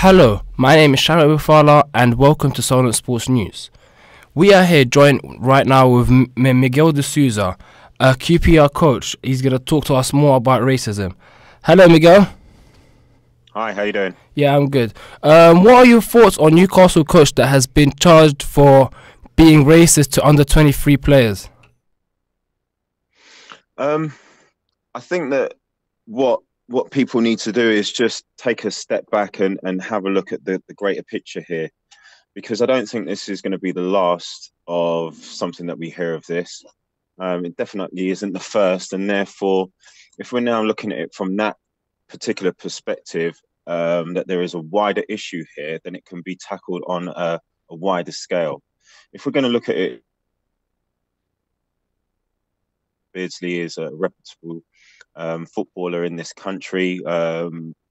Hello, my name is Sharon Bufala and welcome to Solent Sports News. We are here joined right now with Miguel de Souza, a QPR coach. He's going to talk to us more about racism. Hello, Miguel. Hi, how you doing? Yeah, I'm good. What are your thoughts on Newcastle coach that has been charged for being racist to under 23 players? I think that what people need to do is just take a step back and have a look at the greater picture here, because I don't think this is going to be the last of something that we hear of this. It definitely isn't the first, and therefore, if we're now looking at it from that particular perspective, that there is a wider issue here, then it can be tackled on a wider scale. If we're going to look at it, Beardsley is a reputable footballer in this country,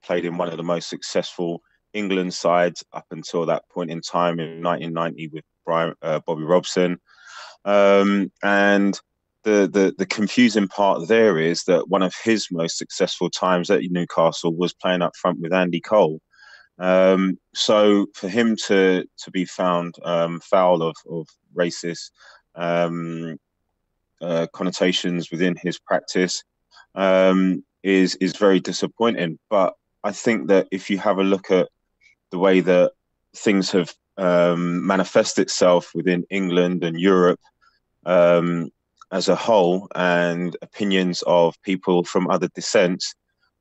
played in one of the most successful England sides up until that point in time in 1990 with Bobby Robson. And the confusing part there is that one of his most successful times at Newcastle was playing up front with Andy Cole. So for him to be found foul of racist connotations within his practice is very disappointing. But I think that if you have a look at the way that things have manifested itself within England and Europe as a whole, and opinions of people from other descents,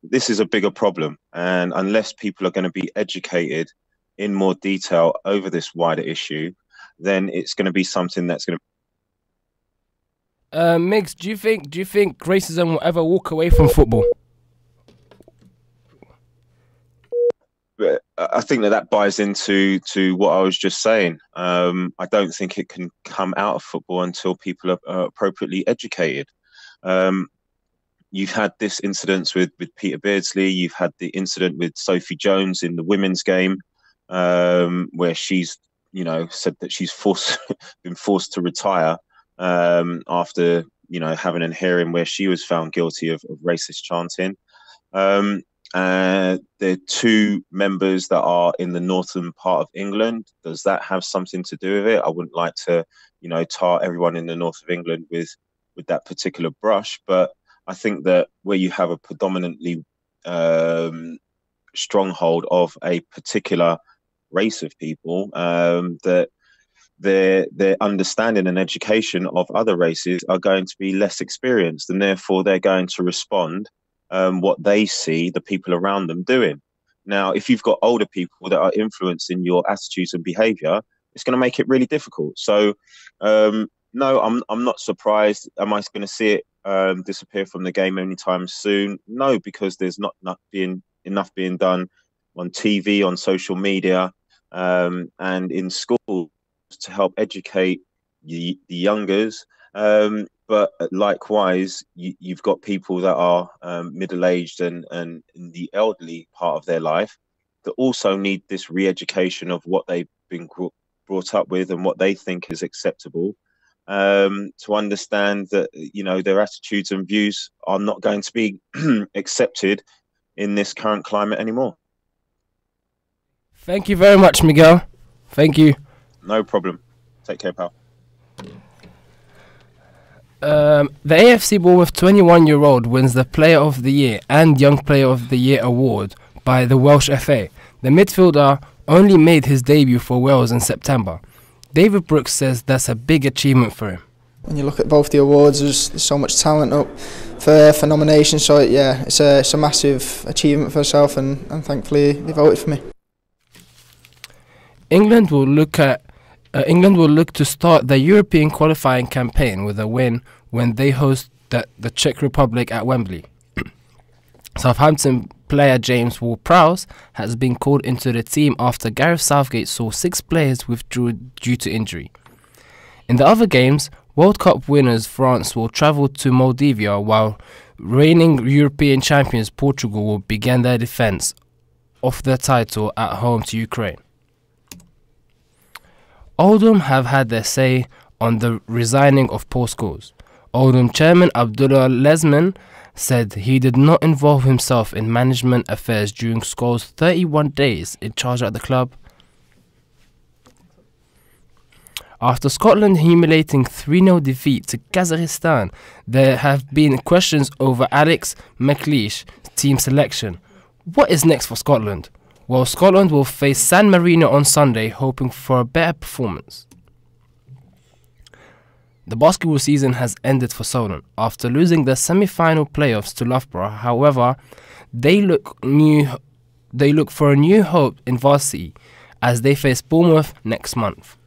this is a bigger problem. And unless people are going to be educated in more detail over this wider issue, then it's going to be something that's going to... Migs, do you think racism will ever walk away from football? But I think that buys into what I was just saying. I don't think it can come out of football until people are appropriately educated. You've had this incident with Peter Beardsley. You've had the incident with Sophie Jones in the women's game, where she's, said that she's been forced to retire after, having a hearing where she was found guilty of racist chanting. There are two members that are in the northern part of England. Does that have something to do with it? I wouldn't like to, tar everyone in the north of England with that particular brush, but I think that where you have a predominantly stronghold of a particular race of people, that their understanding and education of other races are going to be less experienced, and therefore they're going to respond what they see the people around them doing. Now, if you've got older people that are influencing your attitudes and behavior, it's going to make it really difficult. So, no, I'm not surprised. Am I going to see it disappear from the game anytime soon? No, because there's not enough being done on TV, on social media, and in schools to help educate the youngers. But likewise, you've got people that are middle-aged and in the elderly part of their life that also need this re-education of what they've been brought up with and what they think is acceptable, to understand that, their attitudes and views are not going to be accepted in this current climate anymore. Thank you very much, Miguel. Thank you. No problem. Take care, pal. The AFC Bournemouth 21-year-old wins the Player of the Year and Young Player of the Year award by the Welsh FA. The midfielder only made his debut for Wales in September. David Brooks says that's a big achievement for him. When you look at both the awards, there's so much talent up for nominations. So yeah, it's a massive achievement for myself, and thankfully they voted for me. England will look to start the European qualifying campaign with a win when they host the Czech Republic at Wembley. Southampton player James Ward-Prowse has been called into the team after Gareth Southgate saw 6 players withdrew due to injury. In the other games, World Cup winners France will travel to Moldavia, while reigning European champions Portugal will begin their defence of their title at home to Ukraine. Oldham have had their say on the resigning of Paul Scholes. Oldham chairman Abdullah Lesman said he did not involve himself in management affairs during Scholes' 31 days in charge at the club. After Scotland's humiliating 3-0 defeat to Kazakhstan, there have been questions over Alex McLeish's team selection. What is next for Scotland? Well, Scotland will face San Marino on Sunday, hoping for a better performance. The basketball season has ended for Solent after losing the semi-final playoffs to Loughborough. However, they look for a new hope in varsity as they face Bournemouth next month.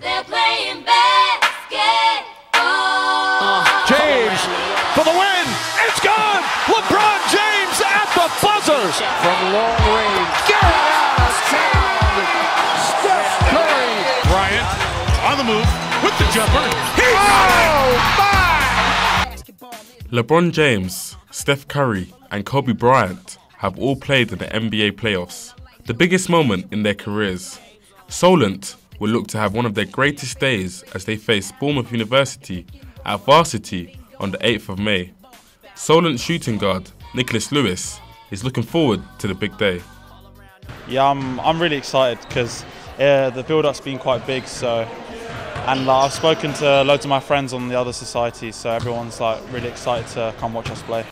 They're playing basketball. James for the win. It's gone. LeBron James at the buzzer from long range. Get out of town. Steph Curry. Bryant on the move with the jumper. LeBron James, Steph Curry and Kobe Bryant have all played in the NBA playoffs, the biggest moment in their careers. Solent will look to have one of their greatest days as they face Bournemouth University at varsity on the 8th of May. Solent shooting guard Nicholas Lewis is looking forward to the big day. Yeah, I'm really excited because the build-up's been quite big. And I've spoken to loads of my friends on the other societies, so everyone's really excited to come watch us play.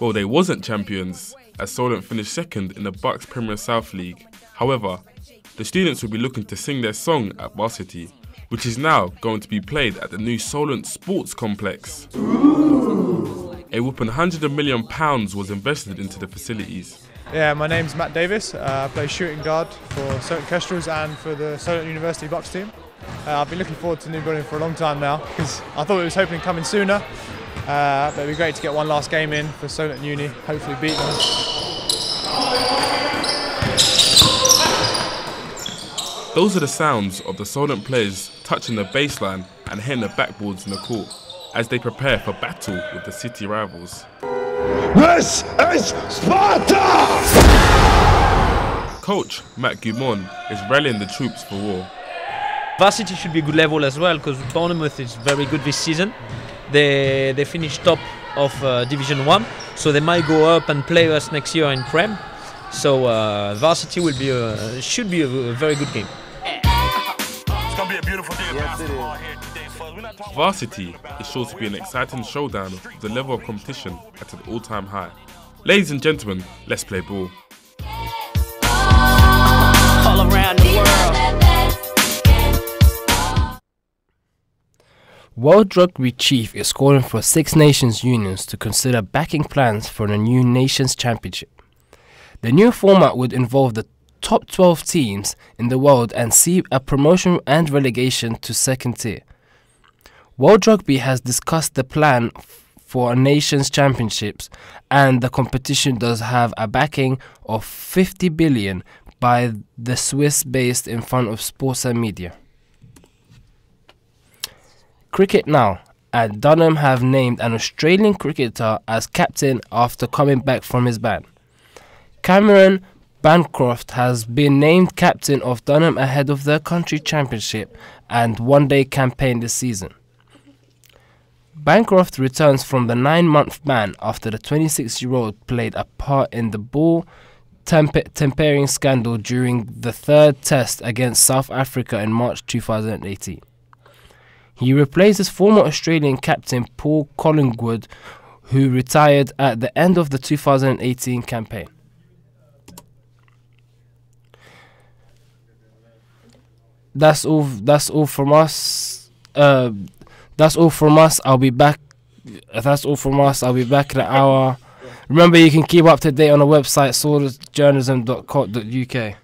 Well, they wasn't champions, as Solent finished second in the Bucks Premier South League. However, the students will be looking to sing their song at varsity, which is now going to be played at the new Solent Sports Complex. A whopping £100 million was invested into the facilities. Yeah, my name's Matt Davis. I play shooting guard for Solent Kestrels and for the Solent University Bucks team. I've been looking forward to the new building for a long time now because I thought it was hoping coming sooner. But it'd be great to get one last game in for Solent Uni, hopefully beat them. Those are the sounds of the Solent players touching the baseline and hitting the backboards in the court as they prepare for battle with the city rivals. This is Sparta! Coach Matt Gumon is rallying the troops for war. Varsity should be a good level as well because Bournemouth is very good this season. They finished top of Division 1, so they might go up and play us next year in Prem. So Varsity should be a very good game. It's going to be a beautiful day of basketball here today. Varsity is sure to be an exciting showdown with the level of competition at an all-time high. Ladies and gentlemen, let's play ball. All around the World Rugby Chief is calling for Six Nations unions to consider backing plans for the new Nations Championship. The new format would involve the top 12 teams in the world and see a promotion and relegation to second tier. World Rugby has discussed the plan for a Nations Championships, and the competition does have a backing of 50 billion by the Swiss-based in front of Sports and Media. Cricket now. At Dunham have named an Australian cricketer as captain after coming back from his ban. Cameron Bancroft has been named captain of Dunham ahead of their country championship and one-day campaign this season. Bancroft returns from the 9-month ban after the 26-year-old played a part in the ball tampering scandal during the third test against South Africa in March 2018. He replaces former Australian captain Paul Collingwood, who retired at the end of the 2018 campaign. That's all from us. That's all from us. I'll be back in an hour. Remember, you can keep up to date on the website solentjournalism.co.uk.